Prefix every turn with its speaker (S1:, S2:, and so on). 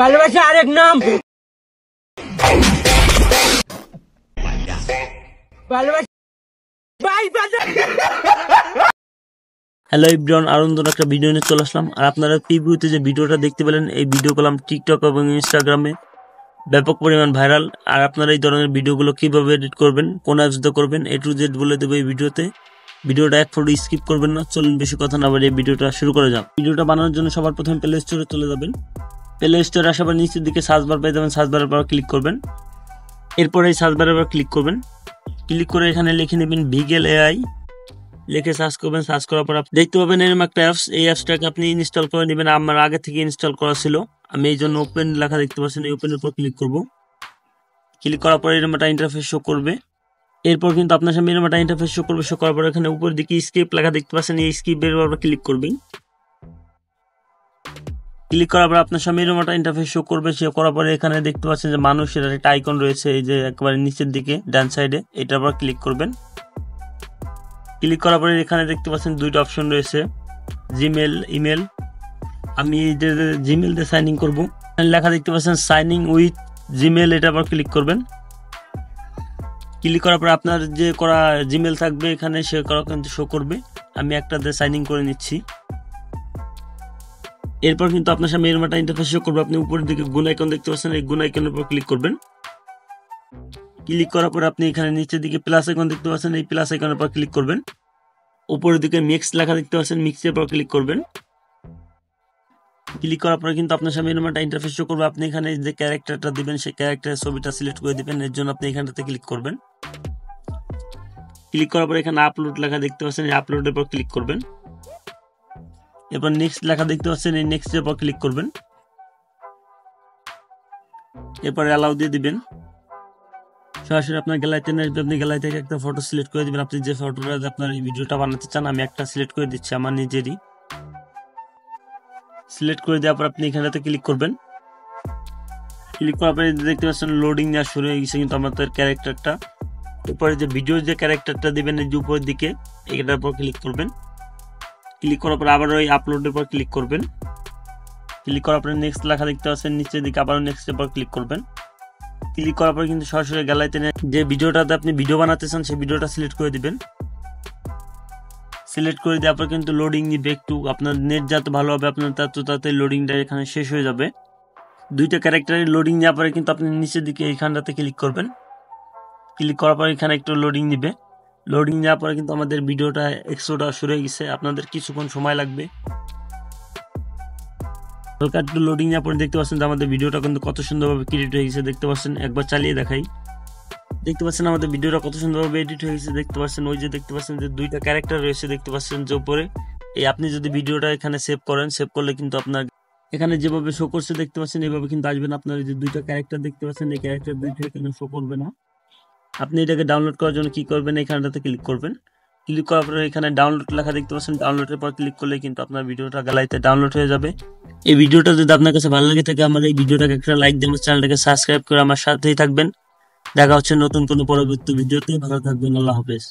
S1: ভালোবাসা আরেক নাম। ভালোবাসা
S2: হ্যালো এভরিওয়ান, আনন্দ একটা ভিডিও নিয়ে চলে আসলাম। আর আপনারা প্রিভিউতে যে ভিডিওটা দেখতে পেলেন, এই ভিডিও করলাম টিকটক এবং ইনস্টাগ্রামে ব্যাপক পরিমাণ ভাইরাল। আর আপনারা এই ধরনের ভিডিওগুলো কিভাবে এডিট করবেন, কোন অ্যাপস দিয়ে করবেন, A to Z বলে দেবো এই ভিডিওতে। ভিডিওটা এক ফটো স্কিপ করবেন না। চলুন বেশি কথা না বাড়িয়ে ভিডিওটা শুরু করে যান। ভিডিওটা বানানোর জন্য সবার প্রথমে প্লে স্টোরে চলে যাবেন। প্লে স্টোরে আসার পর নিচের দিকে সার্চ বার পেয়ে যাবেন, সার্চ বারের পর ক্লিক করবেন। এরপর এই সার্চ বারের পর ক্লিক করবেন। ক্লিক করে এখানে লিখে নেবেন ভিগেল AI, লিখে সার্চ করবেন। সার্চ করার পর আপনি দেখতে পাবেন এরকম একটা অ্যাপস। এই অ্যাপসটাকে আপনি ইনস্টল করে নেবেন। আমার আগে থেকে ইনস্টল করা ছিল, আমি এই জন্য ওপেন লেখা দেখতে পাচ্ছেন, এই ওপেনের উপর ক্লিক করব। ক্লিক করার পর এরকম একটা ইন্টারফেস শো করবে। এরপর কিন্তু আপনার সামনে এরকম একটা ইন্টারফেস শো করবে। শো করার পর এখানে উপরের দিকে স্কিপ লেখা দেখতে পাচ্ছেন, এই স্কিপের উপর ক্লিক করবেন। ক্লিক করার পর আপনার সামনে এরকম একটা ইন্টারফেস শো করবে। শো করার পরে এখানে দেখতে পাচ্ছেন যে মানুষের একটা আইকন রয়েছে, এই যে একেবারে নিচের দিকে ডান সাইডে, এটার উপর ক্লিক করবেন। ক্লিক করার পরে এখানে দেখতে পাচ্ছেন দুইটা অপশন রয়েছে, জিমেল, ইমেল। আমি এই যে জিমেল দিয়ে সাইন ইন করবো, লেখা দেখতে পাচ্ছেন সাইনিং উইথ জিমেল, এটার উপর ক্লিক করবেন। ক্লিক করার পর আপনার যে করা জিমেল থাকবে এখানে সে করা কিন্তু শো করবে। আমি একটাতে সাইন ইন করে নিচ্ছি। এরপর কিন্তু আপনার সামনে এরকম একটা ইন্টারফেস শো করবে। আপনি উপরের দিকে গুণ আইকন দেখতে পাচ্ছেন, এই গুণ আইকনের উপর ক্লিক করবেন। ক্লিক করার পর আপনি এখানে নিচের দিকে প্লাস আইকন দেখতে পাচ্ছেন, এই প্লাস আইকনের উপর ক্লিক করবেন। উপরের দিকে মিক্স লেখা দেখতে পাচ্ছেন, মিক্সের উপর ক্লিক করবেন। ক্লিক করার পরে কিন্তু আপনার সামনে এরকম একটা ইন্টারফেস শো করবে। আপনি এখানে যে ক্যারেক্টারটা দিবেন সেই ক্যারেক্টারের ছবিটা সিলেক্ট করে দিবেন। এর জন্য আপনি এখানটাতে ক্লিক করবেন। ক্লিক করার পর এখানে আপলোড লেখা দেখতে পাচ্ছেন, এই আপলোডের উপর ক্লিক করবেন। এরপর নেক্সট লেখা দেখতে পাচ্ছেন, এই নেক্সটের উপর ক্লিক করবেন। এরপর অ্যালাউ দিয়ে দিবেন। সরাসরি আপনার গ্যালারিতে নিয়ে আসবে। আপনি গ্যালারি থেকে একটা ফটো সিলেক্ট করে দিবেন, আপনি যে ফটোটা আপনার এই ভিডিওটা বানাতে চান। আমি একটা সিলেক্ট করে দিচ্ছি আমার নিজেরই। সিলেক্ট করে দেওয়ার পর আপনি এখানেতে ক্লিক করবেন। ক্লিক করার পরে দেখতে পাচ্ছেন লোডিং নেওয়া শুরু হয়ে গেছে কিন্তু আমাদের ক্যারেক্টারটা। উপরে যে ভিডিওর যে ক্যারেক্টারটা দিবেন, এই যে উপরের দিকে এটার উপর ক্লিক করবেন। ক্লিক করার পর আবার ওই আপলোডের উপর ক্লিক করবেন। ক্লিক করার পরে নেক্সট লেখা দেখতে পাচ্ছেন, নিচের দিকে আবারও নেক্সটের উপর ক্লিক করবেন। ক্লিক করার পর কিন্তু সরাসরি গ্যালারিতে যে ভিডিওটাতে আপনি ভিডিও বানাতে চান সেই ভিডিওটা সিলেক্ট করে দিবেন। সিলেক্ট করে দেওয়ার পর কিন্তু লোডিং নিবে একটু, আপনার নেট যত ভালো হবে আপনার তত লোডিংটা এখানে শেষ হয়ে যাবে। দুইটা ক্যারেক্টারের লোডিং নেওয়ার পরে কিন্তু আপনি নিচের দিকে এইখানটাতে ক্লিক করবেন। ক্লিক করার পর এখানে একটু লোডিং নিবে। লোডিং নেওয়ার পরে কিন্তু আমাদের ভিডিওটা এক্সট্রাটা শুরু হয়ে গেছে। আপনাদের কিছুক্ষণ সময় লাগবে। হালকা একটু লোডিং নেওয়ার পরে দেখতে পাচ্ছেন যে আমাদের ভিডিওটা কিন্তু কত সুন্দরভাবে ক্রিয়েট হয়ে গেছে। দেখতে পাচ্ছেন, একবার চালিয়ে দেখাই। দেখতে পাচ্ছেন আমাদের ভিডিওটা কত সুন্দরভাবে এডিট হয়ে গেছে। দেখতে পাচ্ছেন ওই যে দেখতে পাচ্ছেন যে দুইটা ক্যারেক্টার রয়েছে, দেখতে পাচ্ছেন যে উপরে। এই আপনি যদি ভিডিওটা এখানে সেভ করেন, সেভ করলে কিন্তু আপনার এখানে যেভাবে শো করছে দেখতে পাচ্ছেন এইভাবে কিন্তু আসবে না। আপনার এই যে দুইটা ক্যারেক্টার দেখতে পাচ্ছেন, এই ক্যারেক্টার দুইটা এখানে শো করবে না। আপনি এটাকে ডাউনলোড করার জন্য কি করবেন, এখানটাতে ক্লিক করবেন। ক্লিক করার পরে এখানে ডাউনলোড লেখা দেখতে পাচ্ছেন, ডাউনলোডের পর ক্লিক করলে কিন্তু আপনার ভিডিওটা গ্যালারিতে ডাউনলোড হয়ে যাবে। এই ভিডিওটা যদি আপনার কাছে ভালো লাগে থাকে, আমার এই ভিডিওটাকে একটা লাইক দিয়ে আমার চ্যানেলটাকে সাবস্ক্রাইব করে আমার সাথেই থাকবেন। দেখা হচ্ছে নতুন কোনো পরবর্তী ভিডিওতে। ভালো থাকবেন, আল্লাহ হাফেজ।